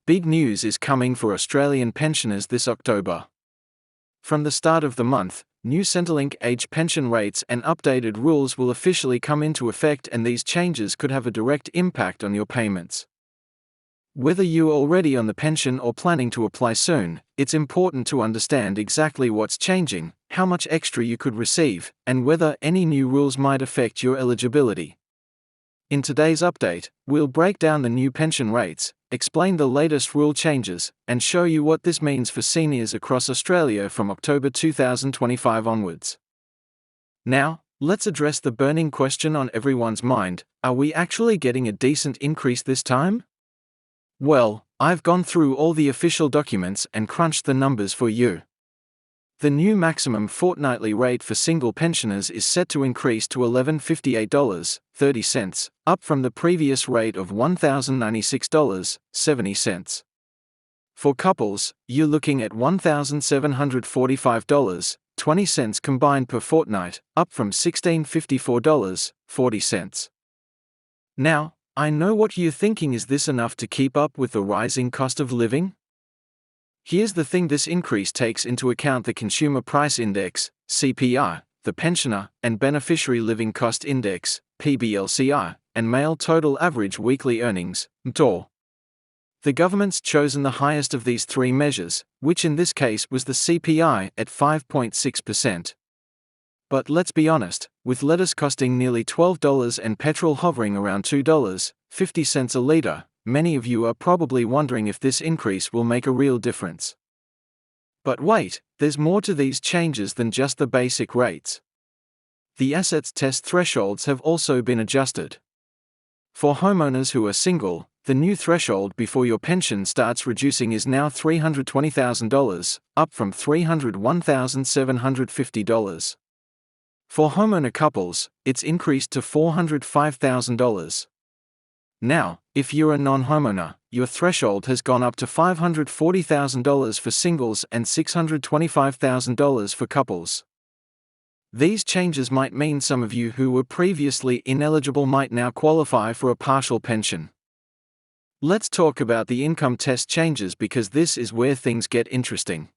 Big news is coming for Australian pensioners this October. From the start of the month, new Centrelink Age Pension rates and updated rules will officially come into effect, and these changes could have a direct impact on your payments. Whether you're already on the pension or planning to apply soon, it's important to understand exactly what's changing, how much extra you could receive, and whether any new rules might affect your eligibility. In today's update, we'll break down the new pension rates, explain the latest rule changes, and show you what this means for seniors across Australia from October 2025 onwards. Now, let's address the burning question on everyone's mind: are we actually getting a decent increase this time? Well, I've gone through all the official documents and crunched the numbers for you. The new maximum fortnightly rate for single pensioners is set to increase to $1,158.30, up from the previous rate of $1,096.70. For couples, you're looking at $1,745.20 combined per fortnight, up from $1,654.40. Now, I know what you're thinking: is this enough to keep up with the rising cost of living? Here's the thing: this increase takes into account the Consumer Price Index, CPI, the Pensioner and Beneficiary Living Cost Index, PBLCI, and male total average weekly earnings, MTOR. The government's chosen the highest of these three measures, which in this case was the CPI at 5.6%. But let's be honest, with lettuce costing nearly $12 and petrol hovering around $2.50 a litre, many of you are probably wondering if this increase will make a real difference. But wait, there's more to these changes than just the basic rates. The assets test thresholds have also been adjusted. For homeowners who are single, the new threshold before your pension starts reducing is now $320,000, up from $301,750. For homeowner couples, it's increased to $405,000. Now, if you're a non-homeowner, your threshold has gone up to $540,000 for singles and $625,000 for couples. These changes might mean some of you who were previously ineligible might now qualify for a partial pension. Let's talk about the income test changes, because this is where things get interesting.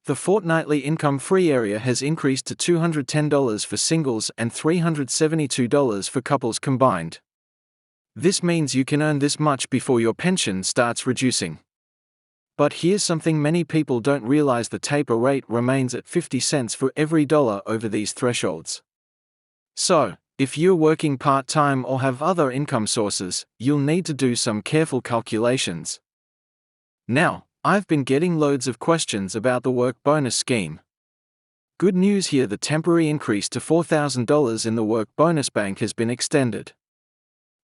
The fortnightly income-free area has increased to $210 for singles and $372 for couples combined. This means you can earn this much before your pension starts reducing. But here's something many people don't realize: the taper rate remains at 50 cents for every dollar over these thresholds. So, if you're working part-time or have other income sources, you'll need to do some careful calculations. Now, I've been getting loads of questions about the work bonus scheme. Good news here: the temporary increase to $4,000 in the work bonus bank has been extended.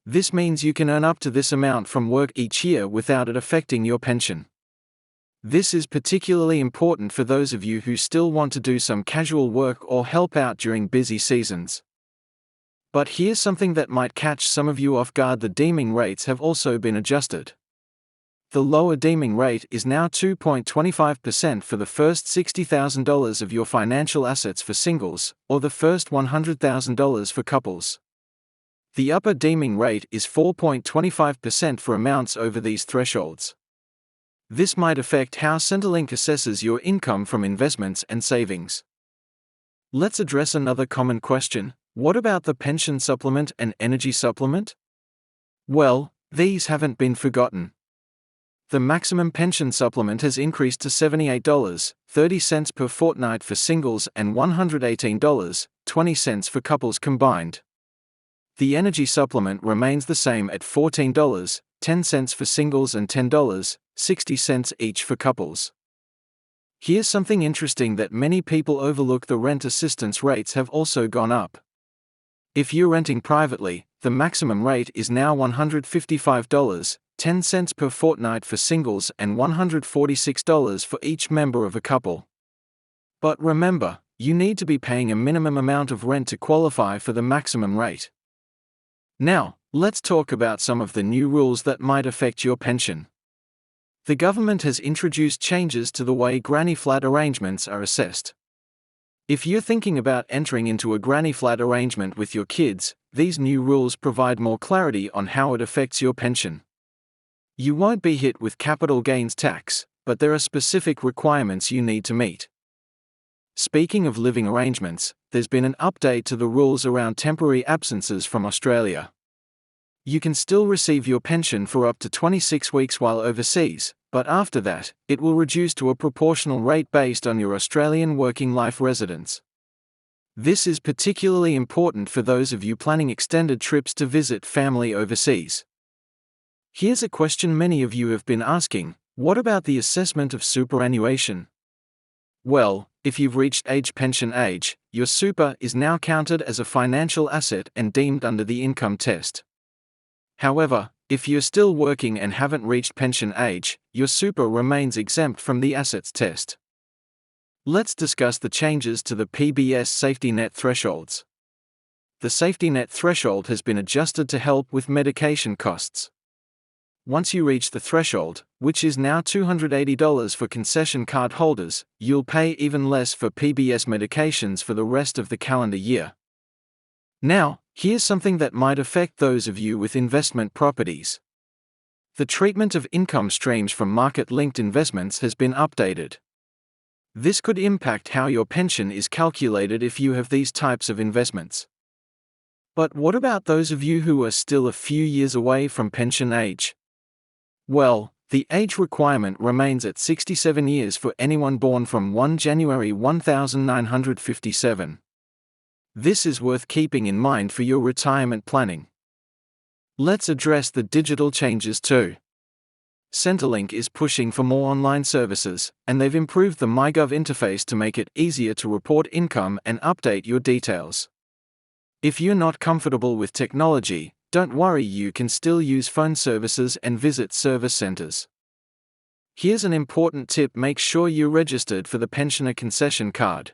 This means you can earn up to this amount from work each year without it affecting your pension. This is particularly important for those of you who still want to do some casual work or help out during busy seasons. But here's something that might catch some of you off guard: the deeming rates have also been adjusted. The lower deeming rate is now 2.25% for the first $60,000 of your financial assets for singles, or the first $100,000 for couples. The upper deeming rate is 4.25% for amounts over these thresholds. This might affect how Centrelink assesses your income from investments and savings. Let's address another common question: what about the pension supplement and energy supplement? Well, these haven't been forgotten. The maximum pension supplement has increased to $78.30 per fortnight for singles and $118.20 for couples combined. The energy supplement remains the same at $14.10 for singles and $10.60 each for couples. Here's something interesting that many people overlook: the rent assistance rates have also gone up. If you're renting privately, the maximum rate is now $155.10 per fortnight for singles and $146 for each member of a couple. But remember, you need to be paying a minimum amount of rent to qualify for the maximum rate. Now, let's talk about some of the new rules that might affect your pension. The government has introduced changes to the way granny flat arrangements are assessed. If you're thinking about entering into a granny flat arrangement with your kids, these new rules provide more clarity on how it affects your pension. You won't be hit with capital gains tax, but there are specific requirements you need to meet. Speaking of living arrangements, there's been an update to the rules around temporary absences from Australia. You can still receive your pension for up to 26 weeks while overseas, but after that, it will reduce to a proportional rate based on your Australian working life residence. This is particularly important for those of you planning extended trips to visit family overseas. Here's a question many of you have been asking: what about the assessment of superannuation? Well, if you've reached age pension age, your super is now counted as a financial asset and deemed under the income test. However, if you're still working and haven't reached pension age, your super remains exempt from the assets test. Let's discuss the changes to the PBS safety net thresholds. The safety net threshold has been adjusted to help with medication costs. Once you reach the threshold, which is now $280 for concession card holders, you'll pay even less for PBS medications for the rest of the calendar year. Now, here's something that might affect those of you with investment properties. The treatment of income streams from market-linked investments has been updated. This could impact how your pension is calculated if you have these types of investments. But what about those of you who are still a few years away from pension age? Well, the age requirement remains at 67 years for anyone born from 1 January 1957. This is worth keeping in mind for your retirement planning. Let's address the digital changes too. Centrelink is pushing for more online services, and they've improved the MyGov interface to make it easier to report income and update your details. If you're not comfortable with technology, don't worry, you can still use phone services and visit service centers. Here's an important tip: make sure you're registered for the pensioner concession card.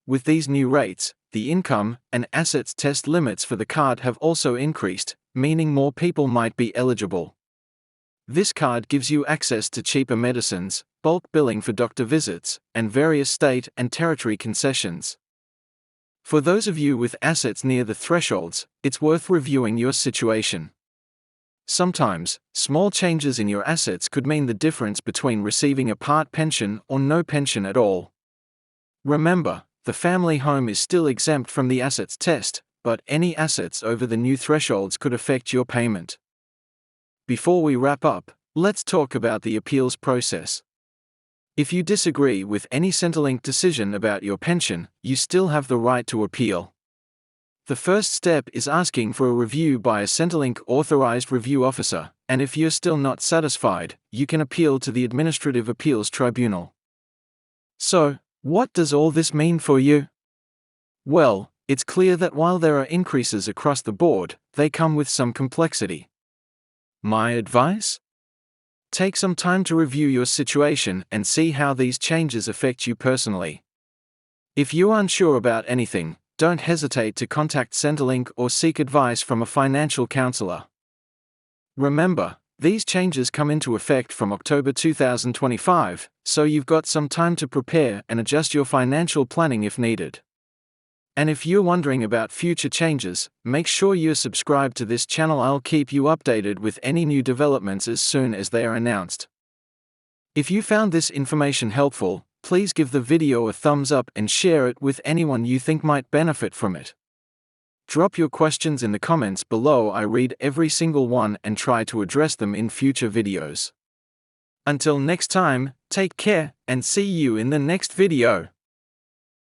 With these new rates, the income and assets test limits for the card have also increased, meaning more people might be eligible. This card gives you access to cheaper medicines, bulk billing for doctor visits, and various state and territory concessions. For those of you with assets near the thresholds, it's worth reviewing your situation. Sometimes, small changes in your assets could mean the difference between receiving a part pension or no pension at all. Remember, the family home is still exempt from the assets test, but any assets over the new thresholds could affect your payment. Before we wrap up, let's talk about the appeals process. If you disagree with any Centrelink decision about your pension, you still have the right to appeal. The first step is asking for a review by a Centrelink authorized review officer, and if you're still not satisfied, you can appeal to the Administrative Appeals Tribunal. So, what does all this mean for you? Well, it's clear that while there are increases across the board, they come with some complexity. My advice? Take some time to review your situation and see how these changes affect you personally. If you're unsure about anything, don't hesitate to contact Centrelink or seek advice from a financial counselor. Remember, these changes come into effect from October 2025, so you've got some time to prepare and adjust your financial planning if needed. And if you're wondering about future changes, make sure you're subscribed to this channel. I'll keep you updated with any new developments as soon as they are announced. If you found this information helpful, please give the video a thumbs up and share it with anyone you think might benefit from it. Drop your questions in the comments below. I read every single one and try to address them in future videos. Until next time, take care, and see you in the next video.